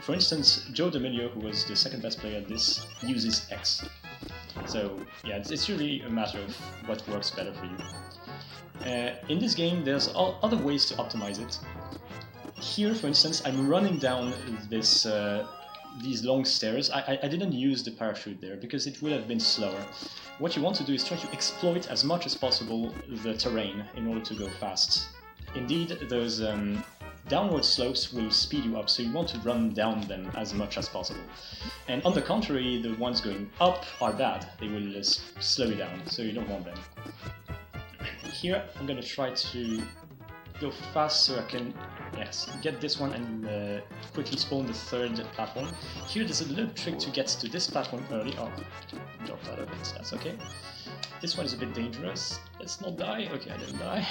for instance, Joe D'Amelio, who was the second best player at this, uses X. So yeah, it's really a matter of what works better for you. In this game, there's other ways to optimize it. Here, for instance, I'm running down this these long stairs. I didn't use the parachute there because it would have been slower. What you want to do is try to exploit as much as possible the terrain in order to go fast. Indeed, those downward slopes will speed you up, so you want to run down them as much as possible. And on the contrary, the ones going up are bad. They will slow you down, so you don't want them. Here, I'm going to try to go fast so I can get this one and quickly spawn the third platform. Here there's a little trick to get to this platform early. Oh, dropped out of it, that's okay. This one is a bit dangerous. Let's not die. Okay, I didn't die.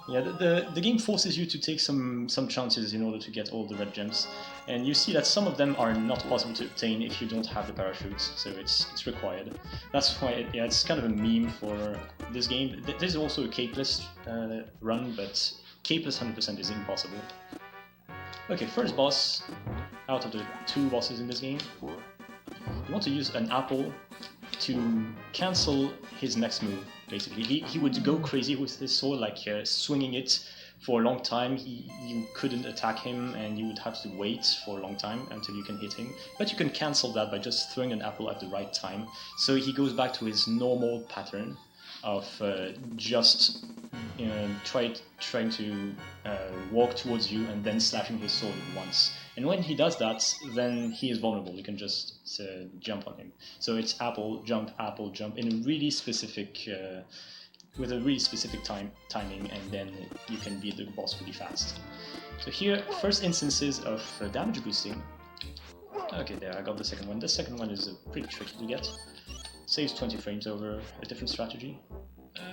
Yeah, the game forces you to take some chances in order to get all the red gems, and you see that some of them are not possible to obtain if you don't have the parachutes, so it's required. That's why it's kind of a meme for this game. There's also a capeless run, but capeless 100% is impossible. Okay, first boss out of the 2 bosses in this game. You want to use an apple to cancel his next move, basically. He would go crazy with his sword, like swinging it for a long time. You couldn't attack him and you would have to wait for a long time until you can hit him. But you can cancel that by just throwing an apple at the right time. So he goes back to his normal pattern of just trying to walk towards you and then slashing his sword once. And when he does that, then he is vulnerable. You can just jump on him. So it's apple, jump, in a really specific, with a really specific timing, and then you can beat the boss really fast. So here, first instances of damage boosting. Okay, there, I got the second one. The second one is pretty tricky to get. Saves 20 frames over a different strategy.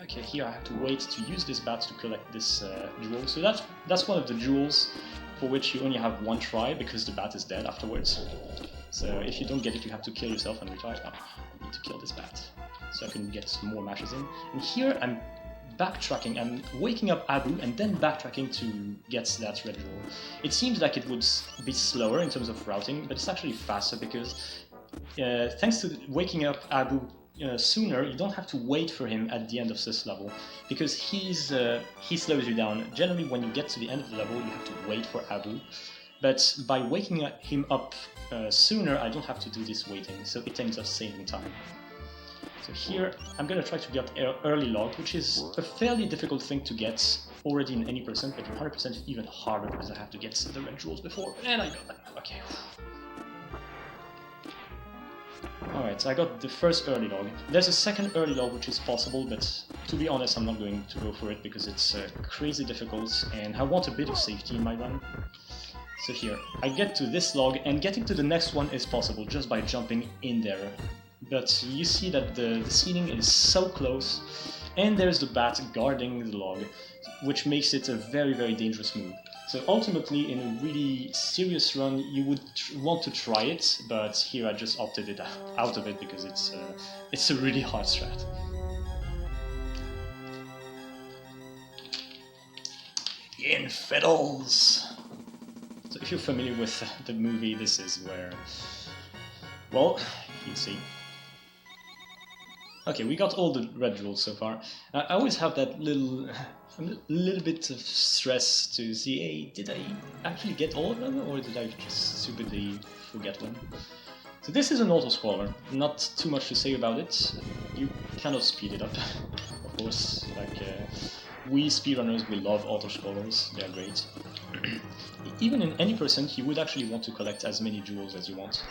Okay, here I have to wait to use this bat to collect this jewel. So that's one of the jewels for which you only have one try, because the bat is dead afterwards. So if you don't get it, you have to kill yourself and retry. I need to kill this bat so I can get some more matches in. And here I'm backtracking, I'm waking up Abu and then backtracking to get that red jewel. It seems like it would be slower in terms of routing, but it's actually faster because thanks to waking up Abu sooner, you don't have to wait for him at the end of this level, because he slows you down. Generally, when you get to the end of the level, you have to wait for Abu, but by waking him up sooner, I don't have to do this waiting, so it ends up saving time. So here, I'm going to try to get early log, which is a fairly difficult thing to get already in any percent, but in 100% is even harder because I have to get the red jewels before, and I got them. Okay. Alright, so I got the first early log. There's a second early log which is possible, but to be honest, I'm not going to go for it because it's crazy difficult and I want a bit of safety in my run. So here, I get to this log, and getting to the next one is possible just by jumping in there. But you see that the ceiling is so close, and there's the bat guarding the log, which makes it a very, very dangerous move. So ultimately, in a really serious run, you would want to try it, but here I just opted it out of it because it's a really hard strat. Infidels! So if you're familiar with the movie, this is where, well, you see. Okay, we got all the red jewels so far. I always have that little bit of stress to see, hey, did I actually get all of them, or did I just stupidly forget one? So this is an auto-scroller, not too much to say about it. You cannot speed it up, of course. Like, we speedrunners, we love auto-scrollers, they're great. Even in any percent, you would actually want to collect as many jewels as you want,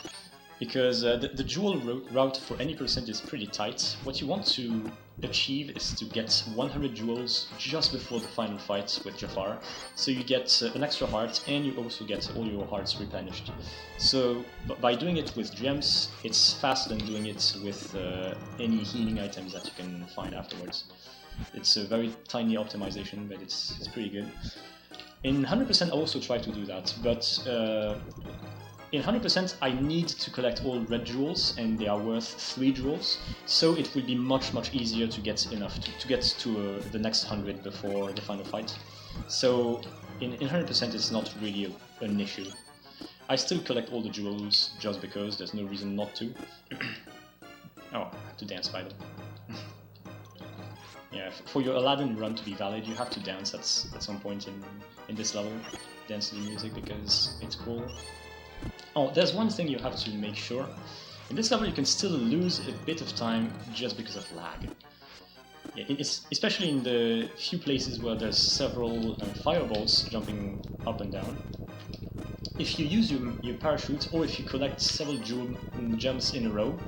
because the jewel route for any percent is pretty tight. What you want to achieve is to get 100 jewels just before the final fight with Jafar, so you get an extra heart and you also get all your hearts replenished. So by doing it with gems, it's faster than doing it with any healing items that you can find afterwards. It's a very tiny optimization, but it's pretty good. In 100% I also try to do that, but in 100% I need to collect all red jewels, and they are worth 3 jewels, so it will be much easier to get enough to get to the next 100 before the final fight. So in 100% it's not really an issue. I still collect all the jewels just because there's no reason not to. Oh, I have to dance by them. Yeah, for your Aladdin run to be valid, you have to dance at some point in this level. Dance to the music because it's cool. Oh, there's one thing you have to make sure. In this level you can still lose a bit of time just because of lag. Yeah, especially in the few places where there's several fireballs jumping up and down. If you use your parachute, or if you collect several jumps in a row,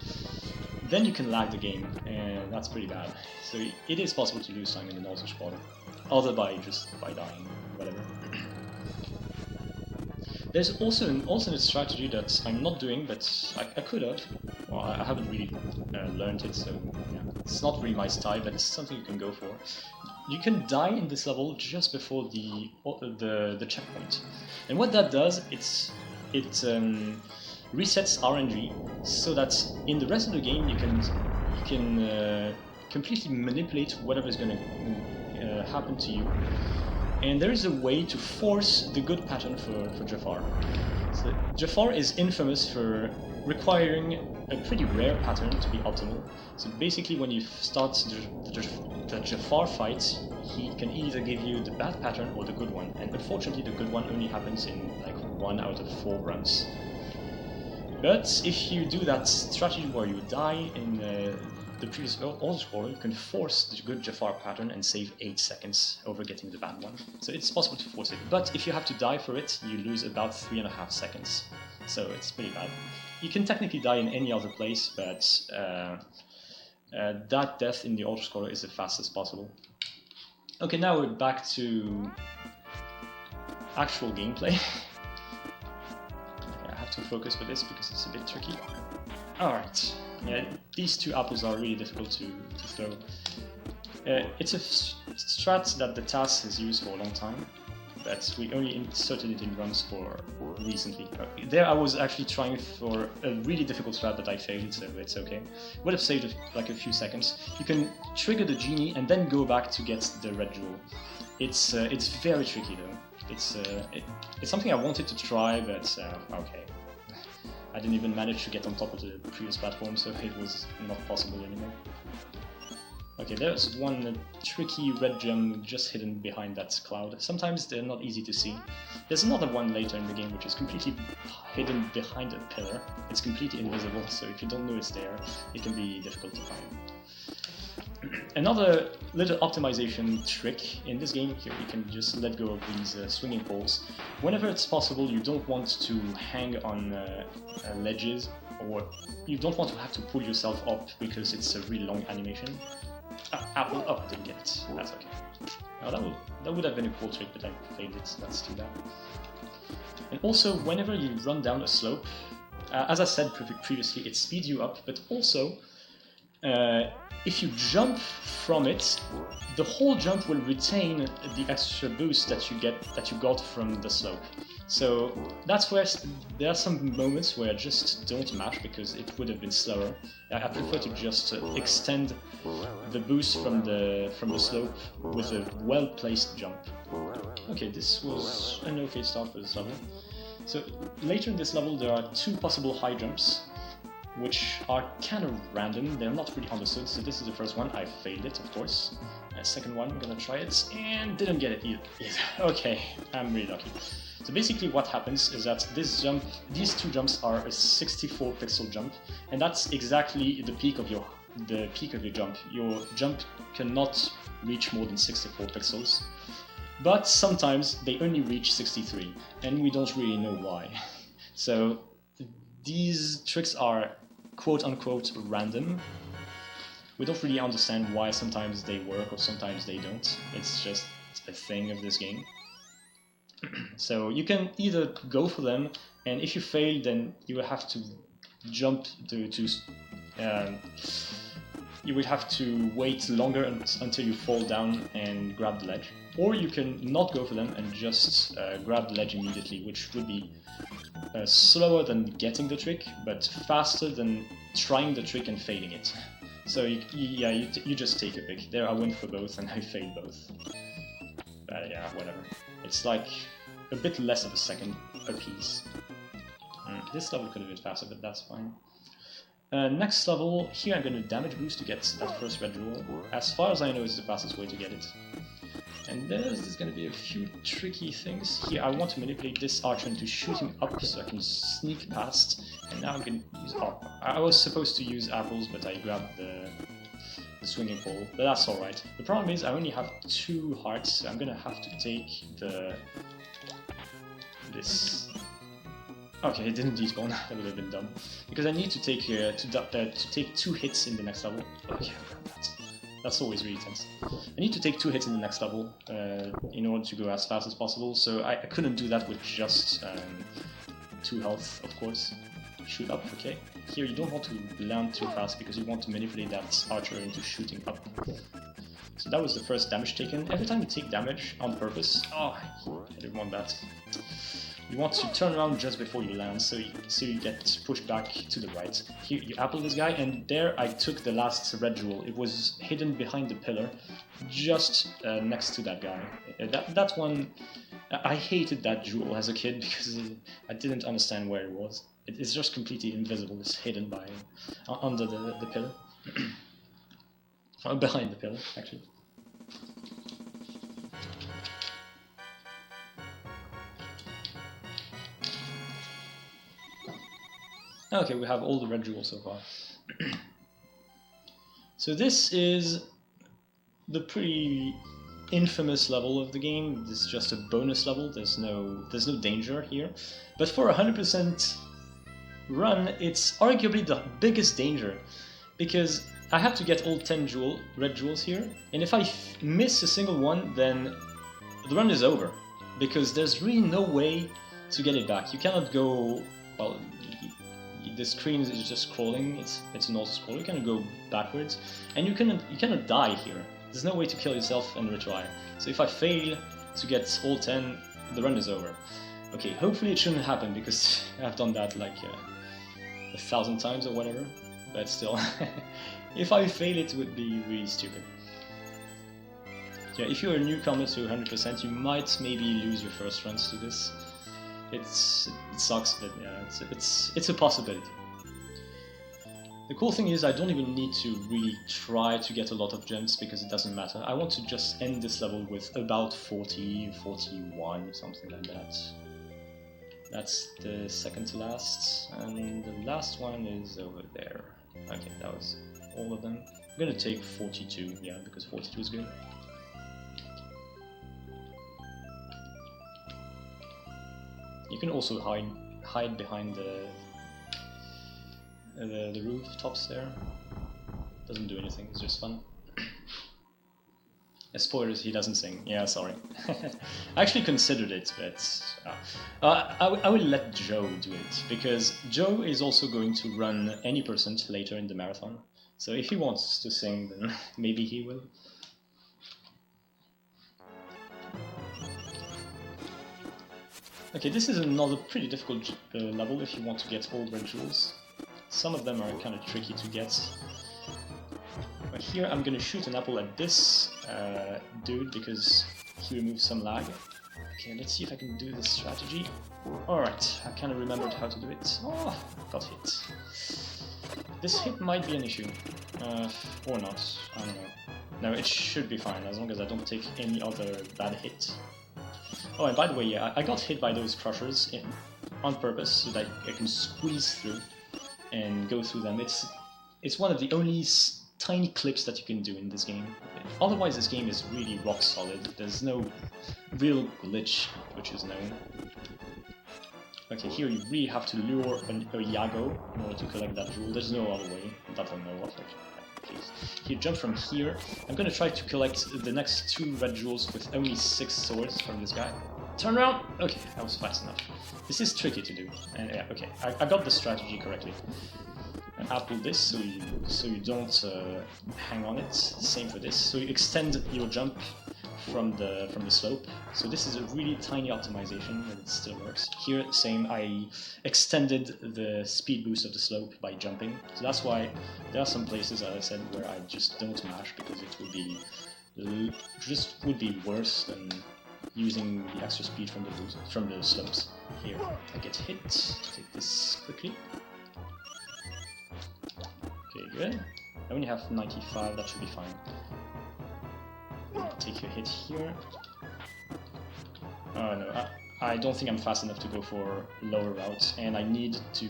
then you can lag the game, and that's pretty bad. So it is possible to lose time in an auto-scroller, other by dying, whatever. There's also an alternate strategy that I'm not doing, but I could have. Well, I haven't really learned it, so yeah, it's not really my style, but it's something you can go for. You can die in this level just before the checkpoint, and what that does, it resets RNG, so that in the rest of the game you can completely manipulate whatever is going to happen to you. And there is a way to force the good pattern for Jafar. So Jafar is infamous for requiring a pretty rare pattern to be optimal. So basically when you start the Jafar fight, he can either give you the bad pattern or the good one. And unfortunately the good one only happens in like 1 out of 4 runs. But if you do that strategy where you die in the previous auto-scroller, you can force the good Jafar pattern and save 8 seconds over getting the bad one. So it's possible to force it, but if you have to die for it, you lose about 3.5 seconds. So it's pretty bad. You can technically die in any other place, but that death in the auto-scroller is the fastest possible. Okay, now we're back to actual gameplay. I have to focus for this because it's a bit tricky. Alright. Yeah, these 2 apples are really difficult to throw. It's a strat that the TAS has used for a long time, but we only inserted it in runs for recently. There I was actually trying for a really difficult strat that I failed, so it's okay. Would have saved like a few seconds. You can trigger the genie and then go back to get the red jewel. It's very tricky though. It's something I wanted to try, but okay. I didn't even manage to get on top of the previous platform, so it was not possible anymore. Okay, there's one tricky red gem just hidden behind that cloud. Sometimes they're not easy to see. There's another one later in the game which is completely hidden behind a pillar. It's completely invisible, so if you don't know it's there, it can be difficult to find. Another little optimization trick in this game, here you can just let go of these swinging poles. Whenever it's possible, you don't want to hang on ledges, or you don't want to have to pull yourself up because it's a really long animation. Apple up, didn't get it. That's okay. Now that would have been a cool trick, but I failed it. That's too bad. And also, whenever you run down a slope, as I said previously, it speeds you up, but also if you jump from it, the whole jump will retain the extra boost that you got from the slope. So that's where there are some moments where I just don't mash because it would have been slower. I prefer to just extend the boost from the slope with a well-placed jump. Okay, this was an okay start for this level. So later in this level there are 2 possible high jumps, which are kind of random. They're not really understood. So this is the first one. I failed it, of course. Second one, I'm gonna try it and didn't get it either. Okay, I'm really lucky. So basically what happens is that these 2 jumps are a 64 pixel jump, and that's exactly the peak of your jump. Your jump cannot reach more than 64 pixels, but sometimes they only reach 63, and we don't really know why. So these tricks are quote-unquote random. We don't really understand why sometimes they work or sometimes they don't. It's just a thing of this game. So you can either go for them, and if you fail, then you will have to jump you would have to wait longer until you fall down and grab the ledge. Or you can not go for them and just grab the ledge immediately, which would be slower than getting the trick, but faster than trying the trick and failing it. So you just take a pick. There I went for both and I failed both. But yeah, whatever. It's like a bit less of a second a piece. This level could have been faster, but that's fine. Next level, here I'm going to damage boost to get that first red jewel. As far as I know, it's the fastest way to get it. And there's going to be a few tricky things. Here I want to manipulate this archer into shooting up so I can sneak past. And now I'm going to use... Oh, I was supposed to use apples, but I grabbed the swinging pole. But that's alright. The problem is I only have 2 hearts, so I'm going to have to take this... Okay, it didn't despawn. That would have been dumb. Because I need to take to take 2 hits in the next level. Okay, that's always really tense. I need to take 2 hits in the next level in order to go as fast as possible. So I couldn't do that with just 2 health, of course. Shoot up, okay. Here you don't want to land too fast because you want to manipulate that archer into shooting up. So that was the first damage taken. Every time you take damage on purpose, oh, I didn't want that. You want to turn around just before you land, so you get pushed back to the right. Here you apple this guy, and there I took the last red jewel. It was hidden behind the pillar, just next to that guy. That one, I hated that jewel as a kid because I didn't understand where it was. It's just completely invisible. It's hidden by under the pillar, behind the pillar actually. Okay, we have all the red jewels so far. So this is the pretty infamous level of the game. This is just a bonus level. There's no danger here. But for a 100% run, it's arguably the biggest danger because I have to get all 10 red jewels here, and if I miss a single one, then the run is over because there's really no way to get it back. You cannot go, well, the screen is just scrolling, it's an auto-scroll, you cannot go backwards, and you cannot die here. There's no way to kill yourself and retry. So if I fail to get all 10, the run is over. Okay, hopefully it shouldn't happen, because I've done that like 1,000 times or whatever, but still, if I fail it would be really stupid. Yeah, if you're a newcomer to 100%, you might maybe lose your first runs to this. It sucks, but yeah, it's a possibility. The cool thing is I don't even need to really try to get a lot of gems because it doesn't matter. I want to just end this level with about 40, 41, something like that. That's the second to last, and the last one is over there. Okay, that was all of them. I'm gonna take 42, yeah, because 42 is good. You can also hide behind the rooftops there. Doesn't do anything, it's just fun. Spoilers, he doesn't sing. Yeah, sorry. I actually considered it, but I will let Joe do it, because Joe is also going to run any percent later in the marathon. So if he wants to sing, then maybe he will. Okay, this is another pretty difficult level if you want to get all red jewels. Some of them are kind of tricky to get. But here I'm gonna shoot an apple at this dude because he removes some lag. Okay, let's see if I can do this strategy. Alright, I kind of remembered how to do it. Oh, got hit. This hit might be an issue. Or not, I don't know. No, it should be fine as long as I don't take any other bad hit. Oh, and by the way, yeah, I got hit by those crushers on purpose so that I can squeeze through and go through them. It's one of the only tiny clips that you can do in this game. Otherwise, this game is really rock solid. There's no real glitch, which is known. Okay, here you really have to lure a Yago in order to collect that jewel. There's no other way that I know of. Please. Here, jump from here. I'm gonna try to collect the next 2 red jewels with only 6 swords from this guy. Turn around! Okay, that was fast enough. This is tricky to do. And yeah, okay, I got the strategy correctly. And apple this so you don't hang on it. Same for this. So you extend your jump from the slope. So this is a really tiny optimization, but it still works. Here, same. I extended the speed boost of the slope by jumping. So that's why there are some places, as I said, where I just don't mash because it would be worse than using the extra speed from the slopes. Here, I get hit. Take this quickly. Okay, good. I only have 95. That should be fine. Take your hit here. Oh no, I don't think I'm fast enough to go for lower routes, and I need to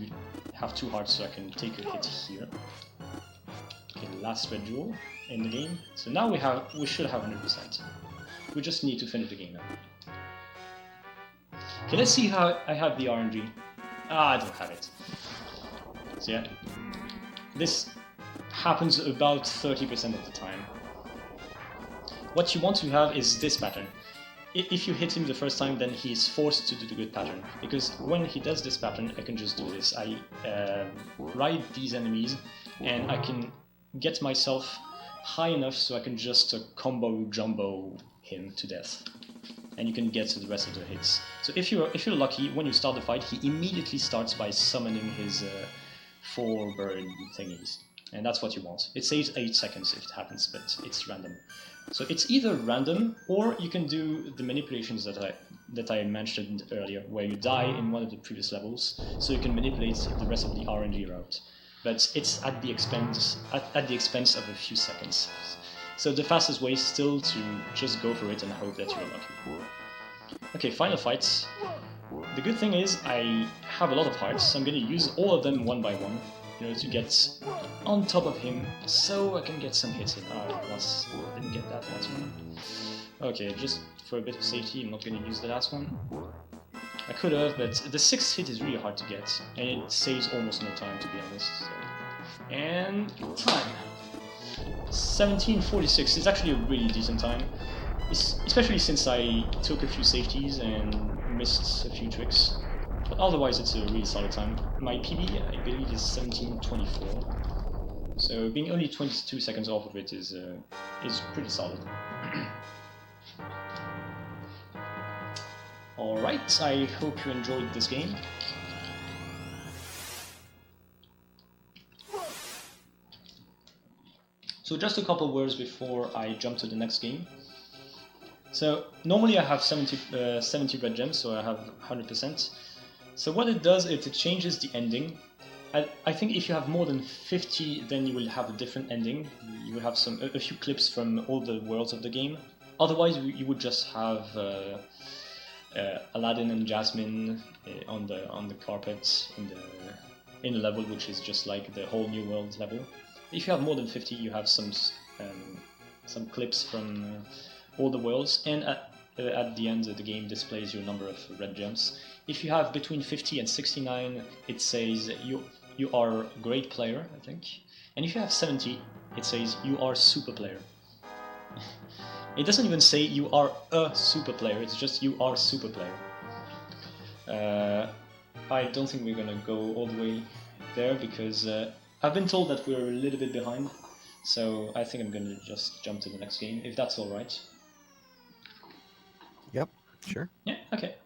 have 2 hearts so I can take a hit here. Okay, last red jewel in the game. So now we should have 100%. We just need to finish the game now. Okay, let's see how I have the RNG. I don't have it. So yeah, this happens about 30% of the time. What you want to have is this pattern. If you hit him the first time, then he is forced to do the good pattern. Because when he does this pattern, I can just do this. I ride these enemies, and I can get myself high enough so I can just combo jumbo him to death. And you can get to the rest of the hits. So if you're lucky, when you start the fight, he immediately starts by summoning his 4 bird thingies. And that's what you want. It saves 8 seconds if it happens, but it's random. So it's either random, or you can do the manipulations that I mentioned earlier, where you die in one of the previous levels, so you can manipulate the rest of the RNG route. But it's at the expense of a few seconds. So the fastest way is still to just go for it and hope that you're lucky. Okay, final fights. The good thing is I have a lot of hearts, so I'm going to use all of them one by one, you know, to get on top of him, so I can get some hits in. Didn't get that last one. Okay, just for a bit of safety, I'm not going to use the last one. I could have, but the 6th hit is really hard to get, and it saves almost no time, to be honest. So. And time. 17:46 is actually a really decent time, especially since I took a few safeties and missed a few tricks. But otherwise, it's a really solid time. My PB, I believe, is 17:24. So being only 22 seconds off of it is pretty solid. Alright, I hope you enjoyed this game. So just a couple words before I jump to the next game. So normally I have 70 red gems, so I have 100%. So what it does is it changes the ending. I think if you have more than 50, then you will have a different ending. You will have a few clips from all the worlds of the game. Otherwise, you would just have Aladdin and Jasmine on the carpet in the level, which is just like the whole New World level. If you have more than 50, you have some clips from all the worlds, and at the end of the game displays your number of red gems. If you have between 50 and 69, it says you are a great player, I think. And if you have 70, it says you are super player. It doesn't even say you are a super player, it's just you are super player. I don't think we're gonna go all the way there because I've been told that we're a little bit behind, so I think I'm gonna just jump to the next game, if that's alright. Yep, sure. Yeah, okay.